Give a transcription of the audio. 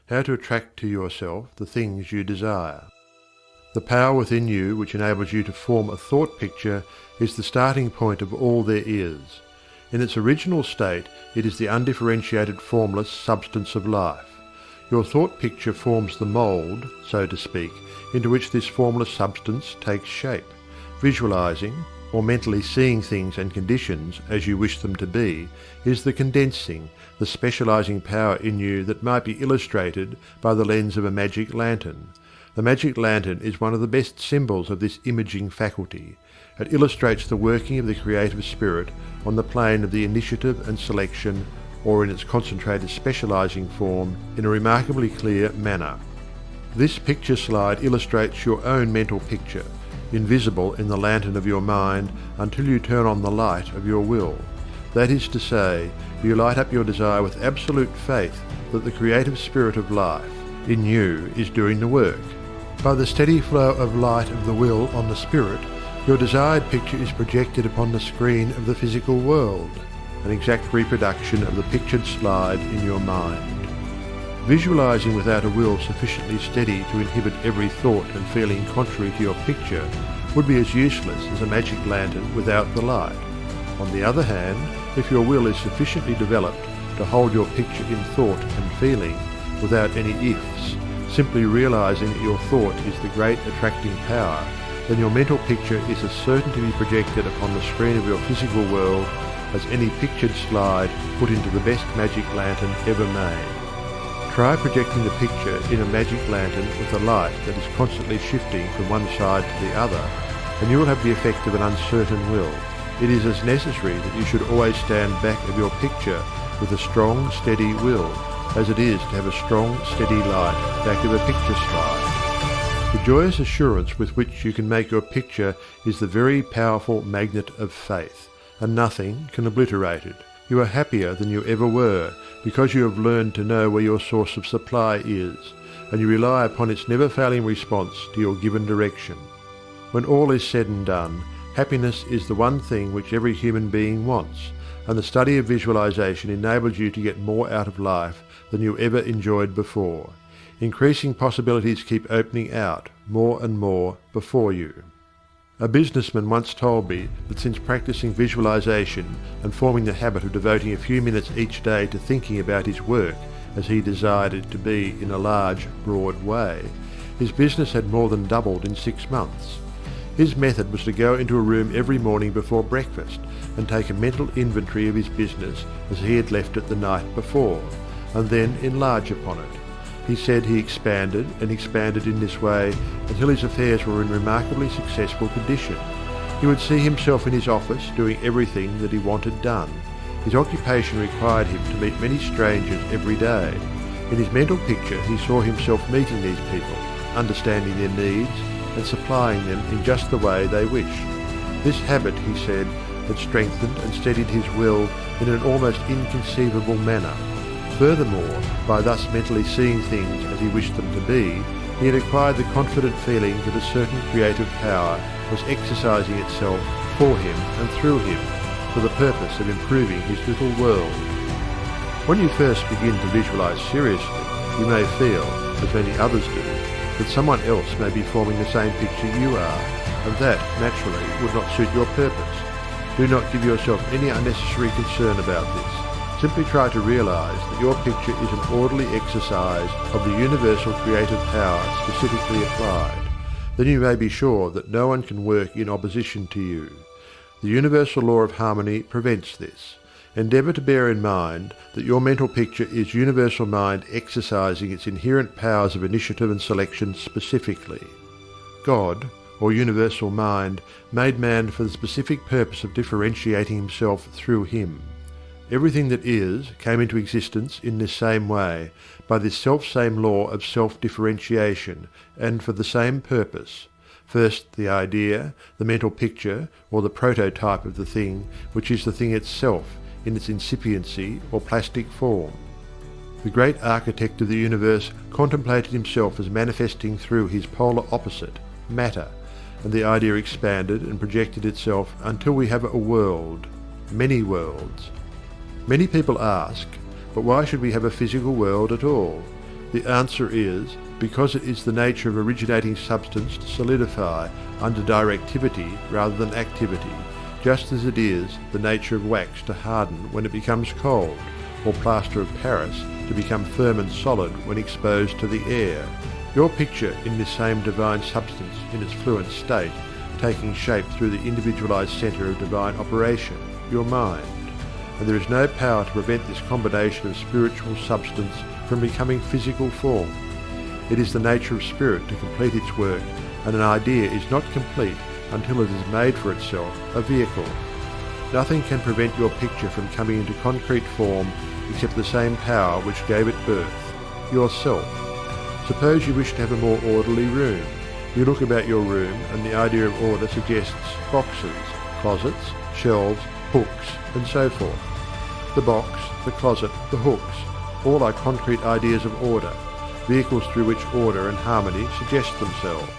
how to attract to yourself the things you desire. The power within you which enables you to form a thought picture is the starting point of all there is. In its original state, it is the undifferentiated formless substance of life. Your thought picture forms the mould, so to speak, into which this formless substance takes shape. Visualizing, or mentally seeing things and conditions as you wish them to be, is the condensing, the specializing power in you that might be illustrated by the lens of a magic lantern. The magic lantern is one of the best symbols of this imaging faculty. It illustrates the working of the creative spirit on the plane of the initiative and selection, or in its concentrated specializing form, in a remarkably clear manner. This picture slide illustrates your own mental picture, invisible in the lantern of your mind until you turn on the light of your will. That is to say, you light up your desire with absolute faith that the creative spirit of life in you is doing the work. By the steady flow of light of the will on the spirit, your desired picture is projected upon the screen of the physical world, an exact reproduction of the pictured slide in your mind. Visualizing without a will sufficiently steady to inhibit every thought and feeling contrary to your picture would be as useless as a magic lantern without the light. On the other hand, if your will is sufficiently developed to hold your picture in thought and feeling without any ifs, simply realizing that your thought is the great attracting power, then your mental picture is as certain to be projected upon the screen of your physical world as any pictured slide put into the best magic lantern ever made. Try projecting the picture in a magic lantern with a light that is constantly shifting from one side to the other, and you will have the effect of an uncertain will. It is as necessary that you should always stand back of your picture with a strong, steady will, as it is to have a strong, steady light back of a picture slide. The joyous assurance with which you can make your picture is the very powerful magnet of faith, and nothing can obliterate it. You are happier than you ever were, because you have learned to know where your source of supply is, and you rely upon its never-failing response to your given direction. When all is said and done, happiness is the one thing which every human being wants, and the study of visualization enables you to get more out of life than you ever enjoyed before. Increasing possibilities keep opening out more and more before you. A businessman once told me that since practicing visualization and forming the habit of devoting a few minutes each day to thinking about his work as he desired it to be in a large, broad way, his business had more than doubled in 6 months. His method was to go into a room every morning before breakfast and take a mental inventory of his business as he had left it the night before, and then enlarge upon it. He said he expanded and expanded in this way until his affairs were in remarkably successful condition. He would see himself in his office doing everything that he wanted done. His occupation required him to meet many strangers every day. In his mental picture he saw himself meeting these people, understanding their needs and supplying them in just the way they wished. This habit, he said, had strengthened and steadied his will in an almost inconceivable manner. Furthermore, by thus mentally seeing things as he wished them to be, he had acquired the confident feeling that a certain creative power was exercising itself for him and through him, for the purpose of improving his little world. When you first begin to visualize seriously, you may feel, as many others do, that someone else may be forming the same picture you are, and that, naturally, would not suit your purpose. Do not give yourself any unnecessary concern about this. Simply try to realize that your picture is an orderly exercise of the universal creative power specifically applied. Then you may be sure that no one can work in opposition to you. The universal law of harmony prevents this. Endeavour to bear in mind that your mental picture is universal mind exercising its inherent powers of initiative and selection specifically. God, or universal mind, made man for the specific purpose of differentiating himself through him. Everything that is came into existence in this same way, by this self-same law of self-differentiation, and for the same purpose. First the idea, the mental picture, or the prototype of the thing, which is the thing itself, in its incipiency or plastic form. The great architect of the universe contemplated himself as manifesting through his polar opposite, matter, and the idea expanded and projected itself until we have a world, many worlds. Many people ask, but why should we have a physical world at all? The answer is because it is the nature of originating substance to solidify under directivity rather than activity, just as it is the nature of wax to harden when it becomes cold, or plaster of Paris to become firm and solid when exposed to the air. Your picture in this same divine substance in its fluent state, taking shape through the individualized center of divine operation, your mind. And there is no power to prevent this combination of spiritual substance from becoming physical form. It is the nature of spirit to complete its work, and an idea is not complete until it has made for itself a vehicle. Nothing can prevent your picture from coming into concrete form except the same power which gave it birth, yourself. Suppose you wish to have a more orderly room. You look about your room and the idea of order suggests boxes, closets, shelves, hooks, and so forth. The box, the closet, the hooks, all are concrete ideas of order, vehicles through which order and harmony suggest themselves.